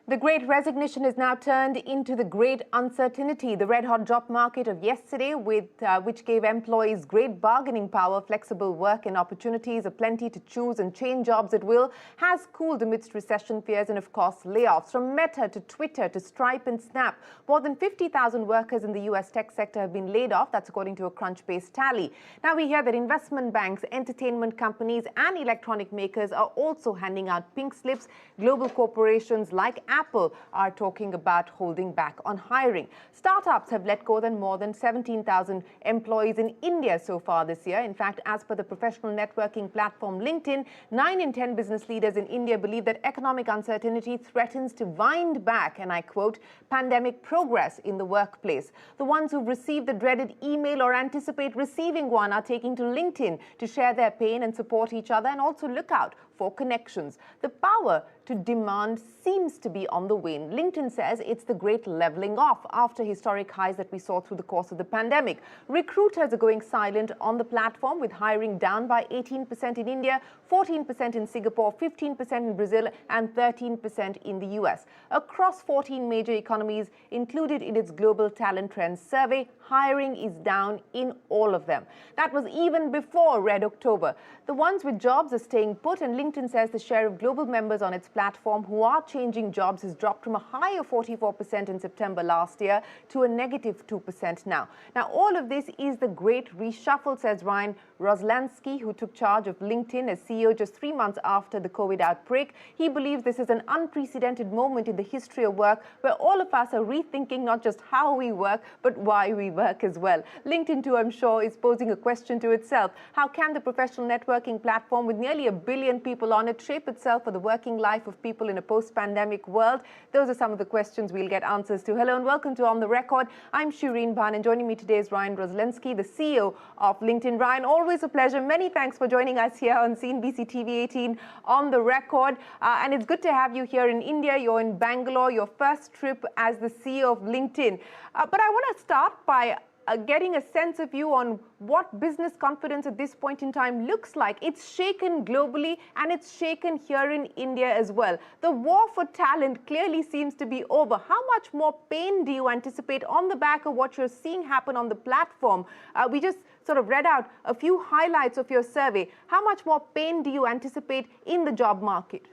The great resignation is now turned into the great uncertainty. The red-hot job market of yesterday, which gave employees great bargaining power, flexible work and opportunities, aplenty to choose and change jobs at will, has cooled amidst recession fears and, of course, layoffs. From Meta to Twitter to Stripe and Snap, more than 50,000 workers in the U.S. tech sector have been laid off. That's according to a Crunchbase tally. Now we hear that investment banks, entertainment companies and electronic makers are also handing out pink slips. Global corporations like Apple are talking about holding back on hiring. Startups have let go more than 17,000 employees in India so far this year. In fact, as per the professional networking platform LinkedIn, 9 in 10 business leaders in India believe that economic uncertainty threatens to wind back, and I quote, pandemic progress in the workplace. The ones who've received the dreaded email or anticipate receiving one are taking to LinkedIn to share their pain and support each other, and also look out for connections. The power to demand seems to be on the wane. LinkedIn says it's the great leveling off after historic highs that we saw through the course of the pandemic. Recruiters are going silent on the platform, with hiring down by 18% in India, 14% in Singapore, 15% in Brazil, and 13% in the US. Across 14 major economies included in its Global Talent Trends survey, hiring is down in all of them. That was even before Red October. The ones with jobs are staying put, and LinkedIn says the share of global members on its platform who are changing jobs has dropped from a high of 44% in September last year to a negative 2% now. Now, all of this is the great reshuffle, says Ryan Roslansky, who took charge of LinkedIn as CEO just 3 months after the COVID outbreak. He believes this is an unprecedented moment in the history of work, where all of us are rethinking not just how we work, but why we work as well. LinkedIn, too, I'm sure, is posing a question to itself. How can the professional networking platform with nearly 1 billion people on it shape itself for the working life of people in a post-pandemic world? Those are some of the questions we'll get answers to. Hello and welcome to On The Record. I'm Shireen Bhan, and joining me today is Ryan Roslansky, the CEO of LinkedIn. Ryan, always a pleasure. Many thanks for joining us here on CNBC-TV18 On The Record. And it's good to have you here in India. You're in Bangalore, your first trip as the CEO of LinkedIn. But I want to start by getting a sense of you on what business confidence at this point in time looks like. It's shaken globally, and it's shaken here in India as well. The war for talent clearly seems to be over. How much more pain do you anticipate on the back of what you're seeing happen on the platform? We just sort of read out a few highlights of your survey. How much more pain do you anticipate in the job market?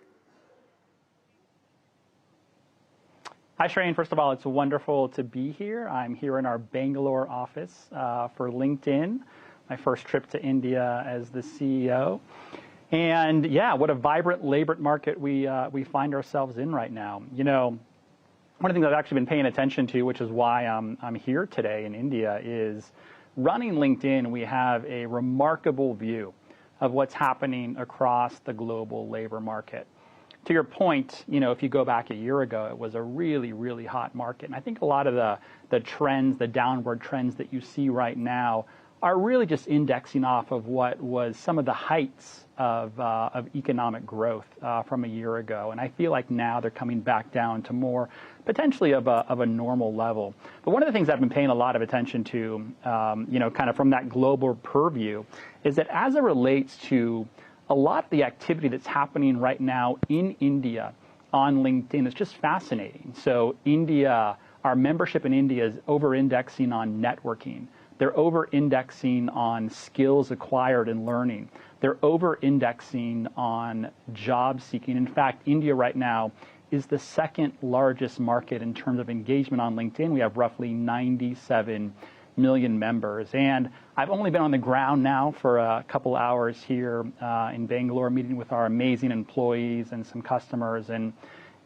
Hi, Shireen. First of all, it's wonderful to be here. I'm here in our Bangalore office for LinkedIn, my first trip to India as the CEO. And yeah, what a vibrant labor market we find ourselves in right now. You know, one of the things I've actually been paying attention to, which is why I'm here today in India, is running LinkedIn. We have a remarkable view of what's happening across the global labor market. To your point, you know, if you go back a year ago, it was a really, really hot market. And I think a lot of the trends, the downward trends that you see right now are really just indexing off of what was some of the heights of economic growth from a year ago. And I feel like now they're coming back down to more potentially of a normal level. But one of the things I've been paying a lot of attention to, you know, kind of from that global purview, is that as it relates to a lot of the activity that's happening right now in India on LinkedIn is just fascinating. So India, our membership in India is over-indexing on networking. They're over-indexing on skills acquired and learning. They're over-indexing on job seeking. In fact, India right now is the second largest market in terms of engagement on LinkedIn. We have roughly 97 million members. And I've only been on the ground now for a couple hours here in Bangalore, meeting with our amazing employees and some customers. And,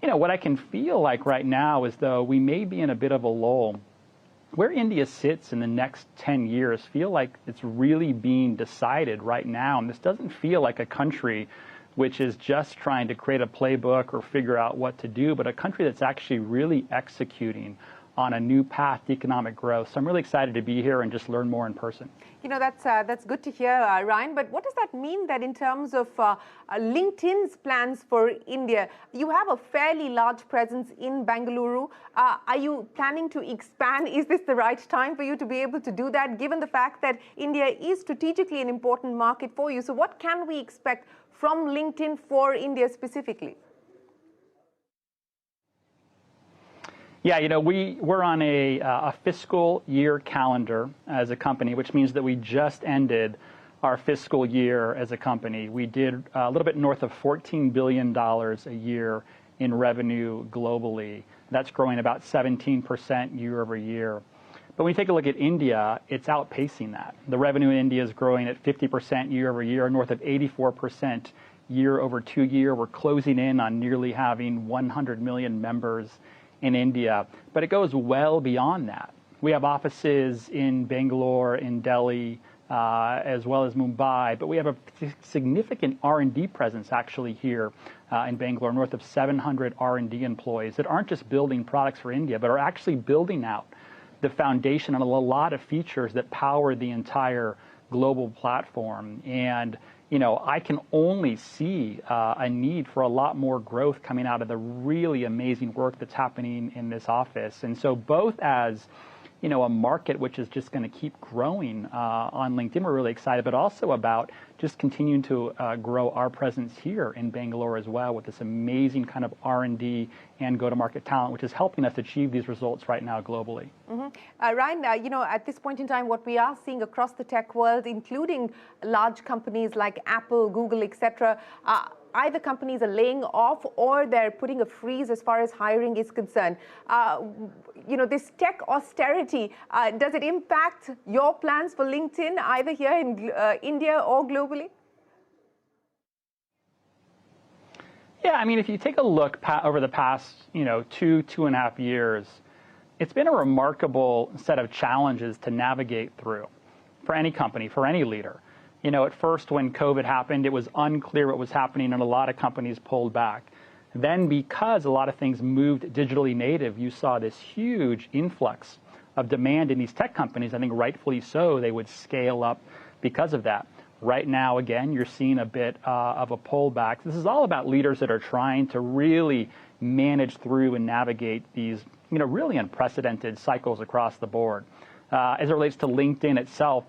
you know, what I can feel like right now is though we may be in a bit of a lull. Where India sits in the next 10 years feel like it's really being decided right now. And this doesn't feel like a country which is just trying to create a playbook or figure out what to do, but a country that's actually really executing on a new path to economic growth. So I'm really excited to be here and just learn more in person. You know, that's good to hear, Ryan. But what does that mean that in terms of LinkedIn's plans for India? You have a fairly large presence in Bengaluru. Are you planning to expand? Is this the right time for you to be able to do that, given the fact that India is strategically an important market for you? So what can we expect from LinkedIn for India specifically? Yeah, we're on a fiscal year calendar as a company, which means that we just ended our fiscal year as a company. We did a little bit north of $14 billion a year in revenue globally. That's growing about 17% year over year. But when you take a look at India, it's outpacing that. The revenue in India is growing at 50% year over year, north of 84% year over 2 year. We're closing in on nearly having 100 million members in India, but it goes well beyond that. We have offices in Bangalore, in Delhi, as well as Mumbai, but we have a significant R&D presence actually here in Bangalore, north of 700 R&D employees that aren't just building products for India, but are actually building out the foundation and a lot of features that power the entire global platform. And I can only see a need for a lot more growth coming out of the really amazing work that's happening in this office. And so both as a market which is just going to keep growing on LinkedIn, we're really excited, but also about just continuing to grow our presence here in Bangalore as well with this amazing kind of R&D and go-to-market talent, which is helping us achieve these results right now globally. Ryan, at this point in time, what we are seeing across the tech world, including large companies like Apple, Google, etc., either companies are laying off or they're putting a freeze as far as hiring is concerned. This tech austerity, does it impact your plans for LinkedIn, either here in India or globally? Yeah, I mean, if you take a look over the past, 2.5 years, it's been a remarkable set of challenges to navigate through for any company, for any leader. At first when COVID happened, it was unclear what was happening and a lot of companies pulled back. Then because a lot of things moved digitally native, you saw this huge influx of demand in these tech companies. I think rightfully so, they would scale up because of that. Right now, again, you're seeing a bit of a pullback. This is all about leaders that are trying to really manage through and navigate these, really unprecedented cycles across the board. As it relates to LinkedIn itself,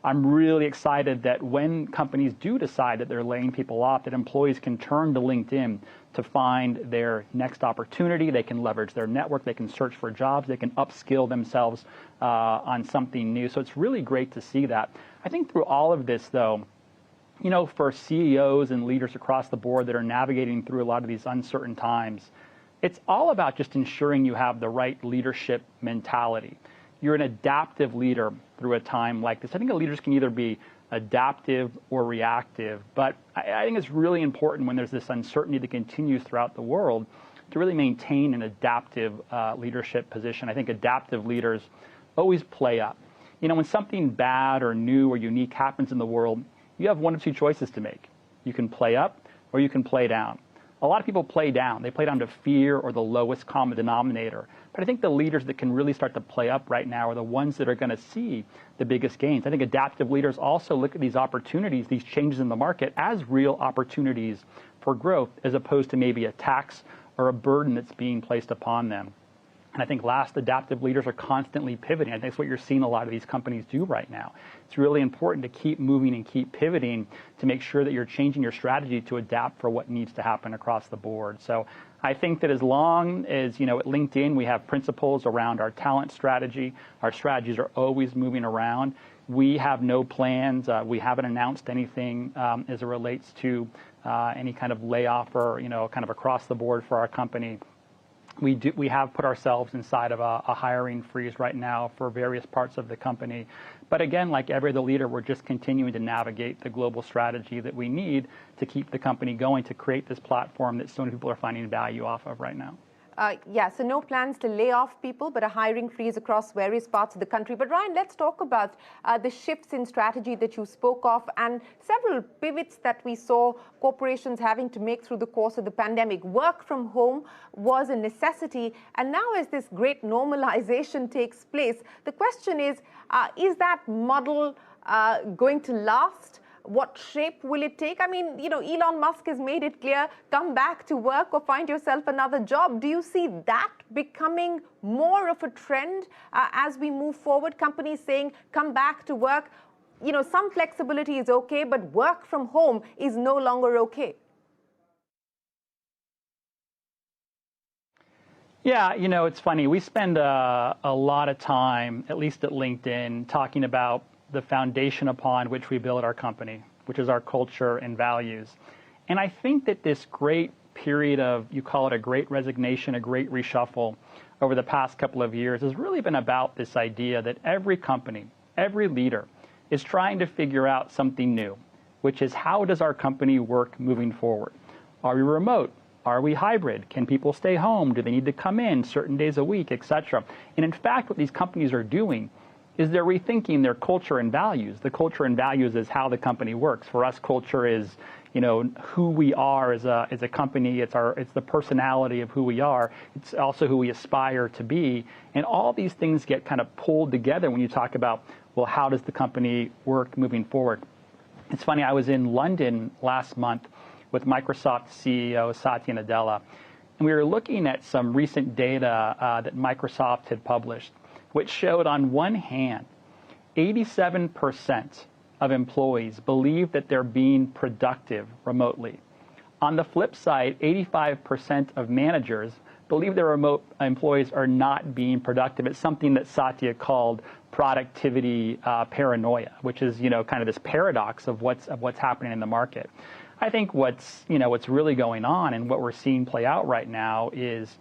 I'm really excited that when companies do decide that they're laying people off, that employees can turn to LinkedIn to find their next opportunity. They can leverage their network. They can search for jobs. They can upskill themselves on something new. So it's really great to see that. I think through all of this, though, for CEOs and leaders across the board that are navigating through a lot of these uncertain times, it's all about just ensuring you have the right leadership mentality. You're an adaptive leader through a time like this. I think leaders can either be adaptive or reactive, but I think it's really important when there's this uncertainty that continues throughout the world to really maintain an adaptive leadership position. I think adaptive leaders always play up. When something bad or new or unique happens in the world, you have one of two choices to make. You can play up or you can play down. A lot of people play down. They play down to fear or the lowest common denominator. But I think the leaders that can really start to play up right now are the ones that are going to see the biggest gains. I think adaptive leaders also look at these opportunities, these changes in the market, as real opportunities for growth, as opposed to maybe a tax or a burden that's being placed upon them. And I think adaptive leaders are constantly pivoting. I think that's what you're seeing a lot of these companies do right now. It's really important to keep moving and keep pivoting to make sure that you're changing your strategy to adapt for what needs to happen across the board. So I think that as long as, at LinkedIn, we have principles around our talent strategy, our strategies are always moving around. We have no plans. We haven't announced anything as it relates to any kind of layoff or, kind of across the board for our company. We have put ourselves inside of a hiring freeze right now for various parts of the company. But again, like every other leader, we're just continuing to navigate the global strategy that we need to keep the company going, to create this platform that so many people are finding value off of right now. So no plans to lay off people, but a hiring freeze across various parts of the country. But Ryan, let's talk about the shifts in strategy that you spoke of and several pivots that we saw corporations having to make through the course of the pandemic. Work from home was a necessity. And now as this great normalization takes place, the question is that model going to last? What shape will it take? I mean, Elon Musk has made it clear, come back to work or find yourself another job. Do you see that becoming more of a trend as we move forward? Companies saying, come back to work. Some flexibility is okay, but work from home is no longer okay. Yeah, it's funny. We spend a lot of time, at least at LinkedIn, talking about the foundation upon which we build our company, which is our culture and values. And I think that this great period of, you call it a great resignation, a great reshuffle over the past couple of years has really been about this idea that every company, every leader is trying to figure out something new, which is how does our company work moving forward? Are we remote? Are we hybrid? Can people stay home? Do they need to come in certain days a week, etc.? And in fact, what these companies are doing is they're rethinking their culture and values. The culture and values is how the company works. For us, culture is, who we are as a company. It's the personality of who we are. It's also who we aspire to be. And all these things get kind of pulled together when you talk about, well, how does the company work moving forward? It's funny, I was in London last month with Microsoft CEO Satya Nadella, and we were looking at some recent data that Microsoft had published, which showed on one hand, 87% of employees believe that they're being productive remotely. On the flip side, 85% of managers believe their remote employees are not being productive. It's something that Satya called productivity paranoia, which is, kind of this paradox of what's happening in the market. I think what's really going on and what we're seeing play out right now is,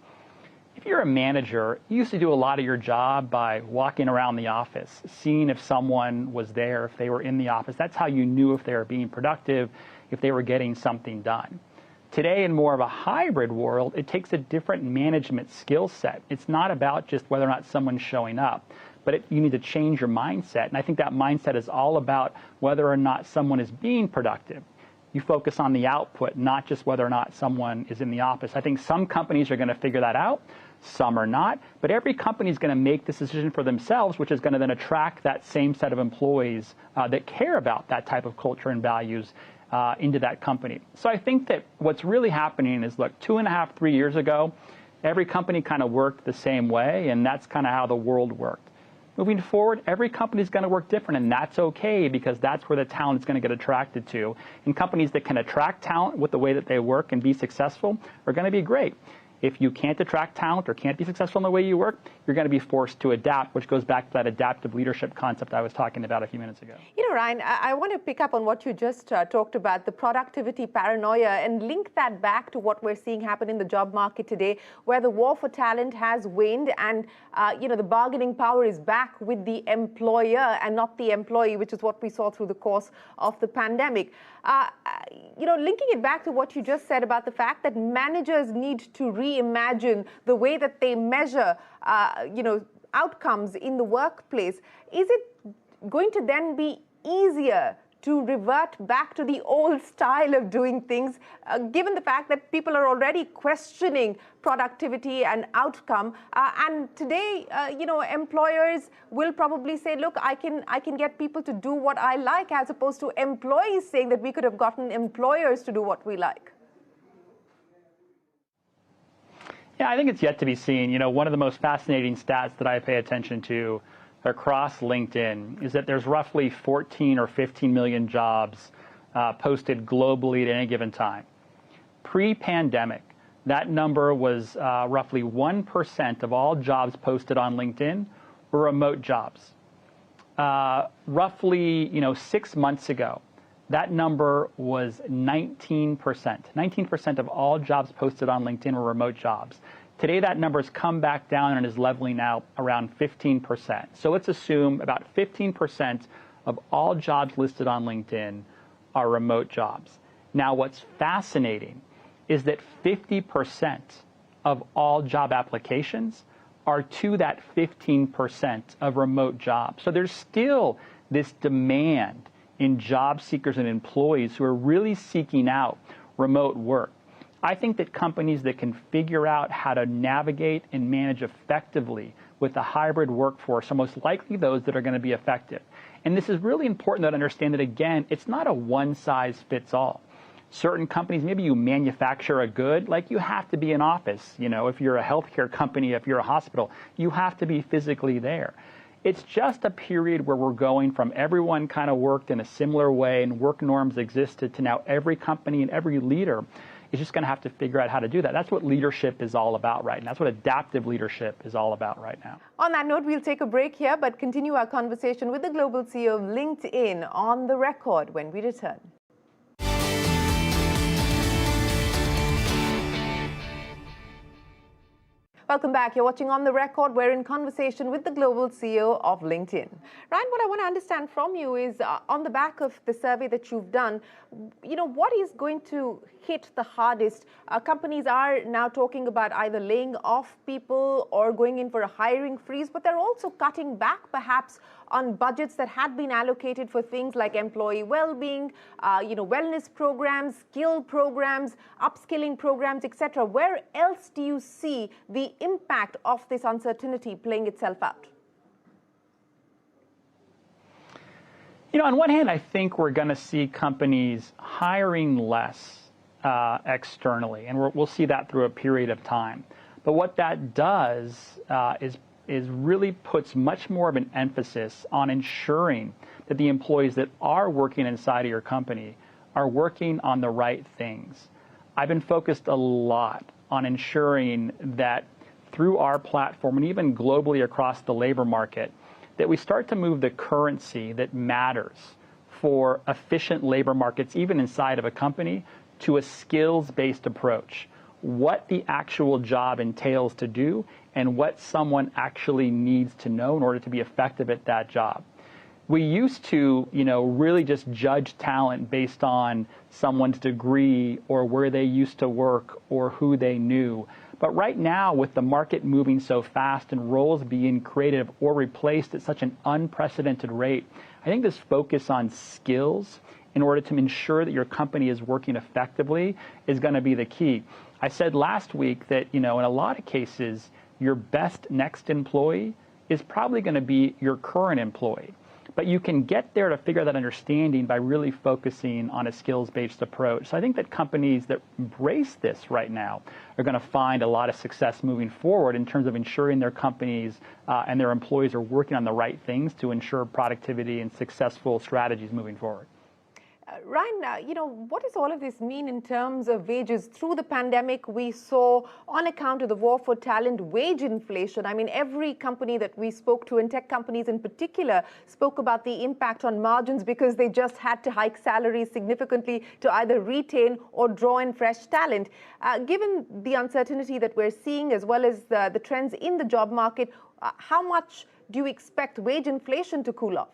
if you're a manager, you used to do a lot of your job by walking around the office, seeing if someone was there, if they were in the office. That's how you knew if they were being productive, if they were getting something done. Today, in more of a hybrid world, it takes a different management skill set. It's not about just whether or not someone's showing up, but you need to change your mindset. And I think that mindset is all about whether or not someone is being productive. You focus on the output, not just whether or not someone is in the office. I think some companies are going to figure that out, some are not, but every company is going to make this decision for themselves, which is going to then attract that same set of employees that care about that type of culture and values into that company. So I think that what's really happening is, look, 2.5, 3 years ago, every company kind of worked the same way, and that's kind of how the world worked. Moving forward, every company is going to work different, and that's okay, because that's where the talent is going to get attracted to. And companies that can attract talent with the way that they work and be successful are going to be great. If you can't attract talent or can't be successful in the way you work, you're going to be forced to adapt, which goes back to that adaptive leadership concept I was talking about a few minutes ago. Ryan, I want to pick up on what you just talked about, the productivity paranoia, and link that back to what we're seeing happen in the job market today, where the war for talent has waned and, the bargaining power is back with the employer and not the employee, which is what we saw through the course of the pandemic. Linking it back to what you just said about the fact that managers need to reimagine the way that they measure, outcomes in the workplace. Is it going to then be easier to revert back to the old style of doing things, given the fact that people are already questioning productivity and outcome? And today, employers will probably say, look, I can get people to do what I like, as opposed to employees saying that we could have gotten employers to do what we like. Yeah, I think it's yet to be seen. One of the most fascinating stats that I pay attention to across LinkedIn is that there's roughly 14 or 15 million jobs posted globally at any given time. Pre-pandemic, that number was roughly 1% of all jobs posted on LinkedIn were remote jobs. Roughly, 6 months ago, that number was 19%. 19% of all jobs posted on LinkedIn were remote jobs. Today, that number has come back down and is leveling out around 15%. So let's assume about 15% of all jobs listed on LinkedIn are remote jobs. Now, what's fascinating is that 50% of all job applications are to that 15% of remote jobs. So there's still this demand in job seekers and employees who are really seeking out remote work. I think that companies that can figure out how to navigate and manage effectively with a hybrid workforce are most likely those that are going to be effective. And this is really important to understand that, again, it's not a one-size-fits-all. Certain companies, maybe you manufacture a good, like you have to be in office. If you're a healthcare company, if you're a hospital, you have to be physically there. It's just a period where we're going from everyone kind of worked in a similar way and work norms existed to now every company and every leader is just going to have to figure out how to do that. That's what leadership is all about right now. That's what adaptive leadership is all about right now. On that note, we'll take a break here, but continue our conversation with the global CEO of LinkedIn on the record when we return. Welcome back. You're watching On the Record. We're in conversation with the global CEO of LinkedIn. Ryan, what I want to understand from you is on the back of the survey that you've done, what is going to hit the hardest? Companies are now talking about either laying off people or going in for a hiring freeze, but they're also cutting back perhaps on budgets that had been allocated for things like employee well-being, wellness programs, skill programs, upskilling programs, etc. Where else do you see the impact of this uncertainty playing itself out? On one hand, I think we're going to see companies hiring less externally, and we'll see that through a period of time. But what that does is really puts much more of an emphasis on ensuring that the employees that are working inside of your company are working on the right things. I've been focused a lot on ensuring that through our platform and even globally across the labor market, that we start to move the currency that matters for efficient labor markets, even inside of a company, to a skills-based approach. What the actual job entails to do and what someone actually needs to know in order to be effective at that job. We used to, really just judge talent based on someone's degree or where they used to work or who they knew. But right now, with the market moving so fast and roles being created or replaced at such an unprecedented rate, I think this focus on skills in order to ensure that your company is working effectively is going to be the key. I said last week that, in a lot of cases, your best next employee is probably going to be your current employee. But you can get there to figure that understanding by really focusing on a skills-based approach. So I think that companies that embrace this right now are going to find a lot of success moving forward in terms of ensuring their companies and their employees are working on the right things to ensure productivity and successful strategies moving forward. Ryan, what does all of this mean in terms of wages? Through the pandemic, we saw, on account of the war for talent, wage inflation. I mean, every company that we spoke to, and tech companies in particular, spoke about the impact on margins because they just had to hike salaries significantly to either retain or draw in fresh talent. Given the uncertainty that we're seeing, as well as the trends in the job market, how much do you expect wage inflation to cool off?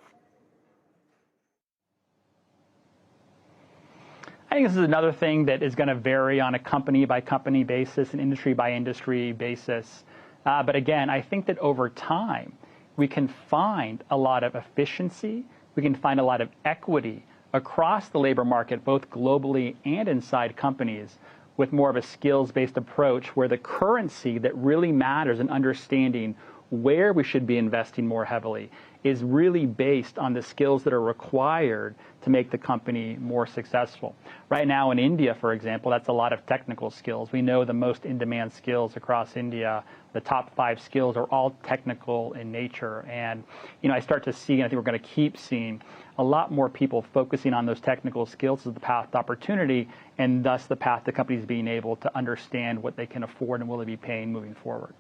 I think this is another thing that is going to vary on a company-by-company basis, an industry-by-industry basis. But again, I think that over time, we can find a lot of efficiency, we can find a lot of equity across the labor market, both globally and inside companies, with more of a skills-based approach where the currency that really matters in understanding where we should be investing more heavily is really based on the skills that are required to make the company more successful. Right now in India, for example, that's a lot of technical skills. We know the most in-demand skills across India, the top 5 skills are all technical in nature. And, I start to see, and I think we're going to keep seeing, a lot more people focusing on those technical skills as the path to opportunity, and thus the path to companies being able to understand what they can afford and will they be paying moving forward.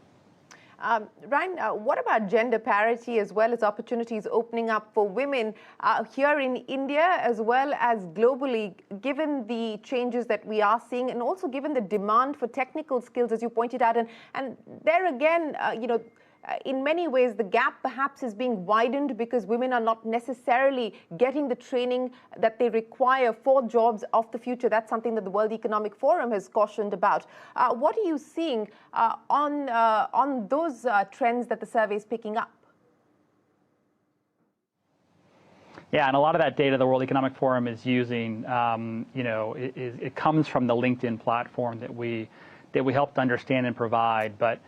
Ryan, what about gender parity as well as opportunities opening up for women here in India as well as globally, given the changes that we are seeing and also given the demand for technical skills, as you pointed out? And there again, in many ways, the gap perhaps is being widened because women are not necessarily getting the training that they require for jobs of the future. That's something that the World Economic Forum has cautioned about. What are you seeing on those trends that the survey is picking up? Yeah, and a lot of that data the World Economic Forum is using, it comes from the LinkedIn platform that we helped understand and provide. But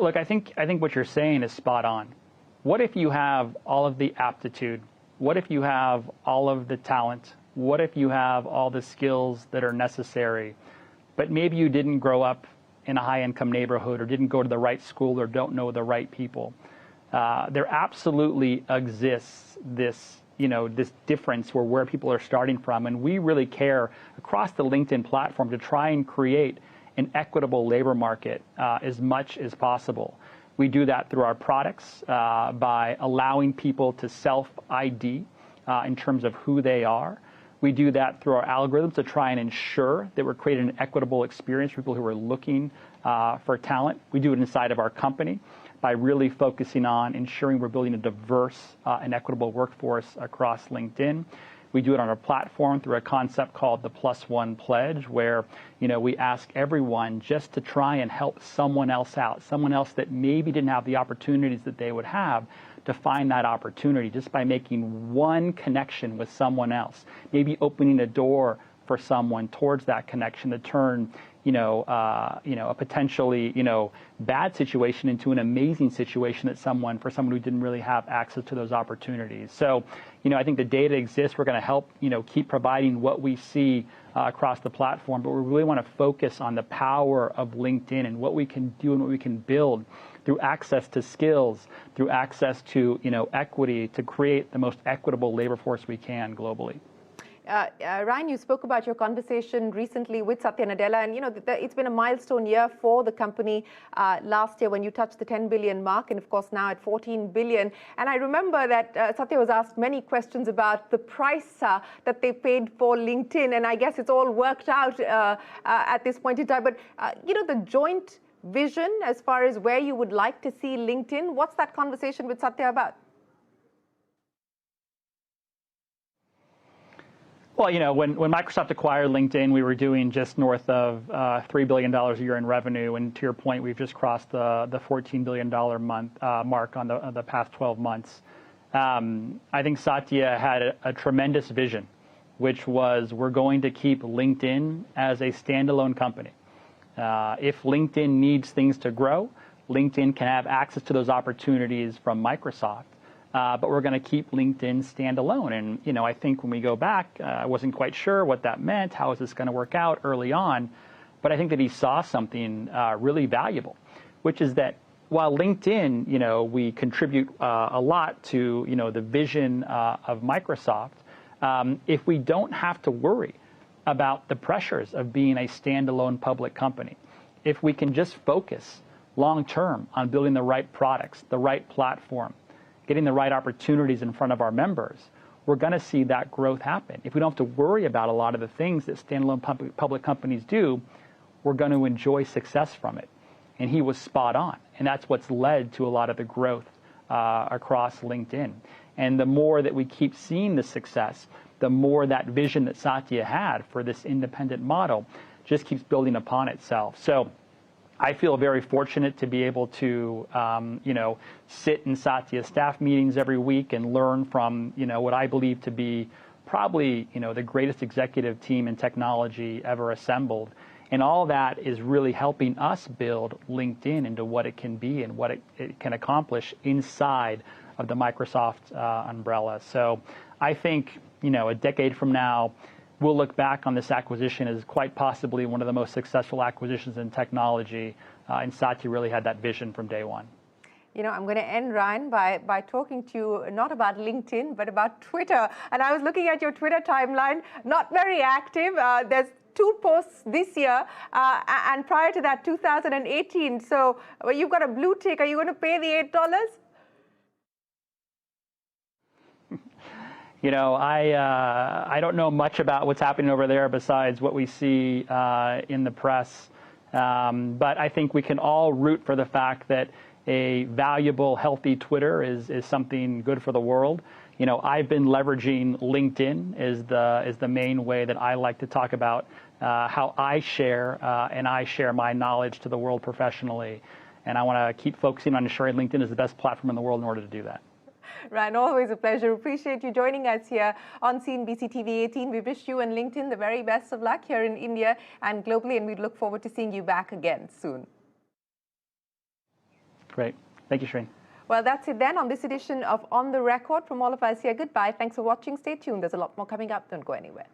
look, I think what you're saying is spot on. What if you have all of the aptitude? What if you have all of the talent? What if you have all the skills that are necessary, but maybe you didn't grow up in a high-income neighborhood or didn't go to the right school or don't know the right people? There absolutely exists this this difference where people are starting from. And we really care across the LinkedIn platform to try and create an equitable labor market as much as possible. We do that through our products by allowing people to self-ID in terms of who they are. We do that through our algorithms to try and ensure that we're creating an equitable experience for people who are looking for talent. We do it inside of our company by really focusing on ensuring we're building a diverse and equitable workforce across LinkedIn. We do it on our platform through a concept called the +1 Pledge, where we ask everyone just to try and help someone else out, someone else that maybe didn't have the opportunities that they would have, to find that opportunity just by making one connection with someone else, maybe opening a door for someone towards that connection to turn a potentially bad situation into an amazing situation for someone who didn't really have access to those opportunities. So I think the data exists. We're going to help keep providing what we see across the platform, but we really want to focus on the power of LinkedIn and what we can do and what we can build through access to skills, through access to equity, to create the most equitable labor force we can globally. Ryan, you spoke about your conversation recently with Satya Nadella, and it's been a milestone year for the company last year when you touched the 10 billion mark, and of course now at 14 billion. And I remember that Satya was asked many questions about the price that they paid for LinkedIn, and I guess it's all worked out at this point in time. But the joint vision as far as where you would like to see LinkedIn, what's that conversation with Satya about? Well, when Microsoft acquired LinkedIn, we were doing just north of $3 billion a year in revenue. And to your point, we've just crossed the $14 billion mark on the past 12 months. I think Satya had a tremendous vision, which was we're going to keep LinkedIn as a standalone company. If LinkedIn needs things to grow, LinkedIn can have access to those opportunities from Microsoft. But we're going to keep LinkedIn standalone. And, I think when we go back, I wasn't quite sure what that meant. How is this going to work out early on? But I think that he saw something really valuable, which is that while LinkedIn, we contribute a lot to, the vision of Microsoft, if we don't have to worry about the pressures of being a standalone public company, if we can just focus long term on building the right products, the right platform, getting the right opportunities in front of our members, we're going to see that growth happen. If we don't have to worry about a lot of the things that standalone public companies do, we're going to enjoy success from it. And he was spot on. And that's what's led to a lot of the growth across LinkedIn. And the more that we keep seeing the success, the more that vision that Satya had for this independent model just keeps building upon itself. So I feel very fortunate to be able to, sit in Satya's staff meetings every week and learn from, what I believe to be probably, the greatest executive team in technology ever assembled. And all that is really helping us build LinkedIn into what it can be and what it can accomplish inside of the Microsoft umbrella. So I think, a decade from now, we'll look back on this acquisition as quite possibly one of the most successful acquisitions in technology, and Satya really had that vision from day one. I'm going to end, Ryan, by talking to you not about LinkedIn, but about Twitter. And I was looking at your Twitter timeline, not very active. There's 2 posts this year, and prior to that, 2018. So you've got a blue tick. Are you going to pay the $8? I don't know much about what's happening over there besides what we see in the press. But I think we can all root for the fact that a valuable, healthy Twitter is something good for the world. I've been leveraging LinkedIn as the main way that I like to talk about how I share and I share my knowledge to the world professionally. And I want to keep focusing on ensuring LinkedIn is the best platform in the world in order to do that. Ryan, always a pleasure. Appreciate you joining us here on CNBC-TV18. We wish you and LinkedIn the very best of luck here in India and globally, and we look forward to seeing you back again soon. Great. Thank you, Shreen. Well, that's it then on this edition of On the Record. From all of us here, goodbye. Thanks for watching. Stay tuned. There's a lot more coming up. Don't go anywhere.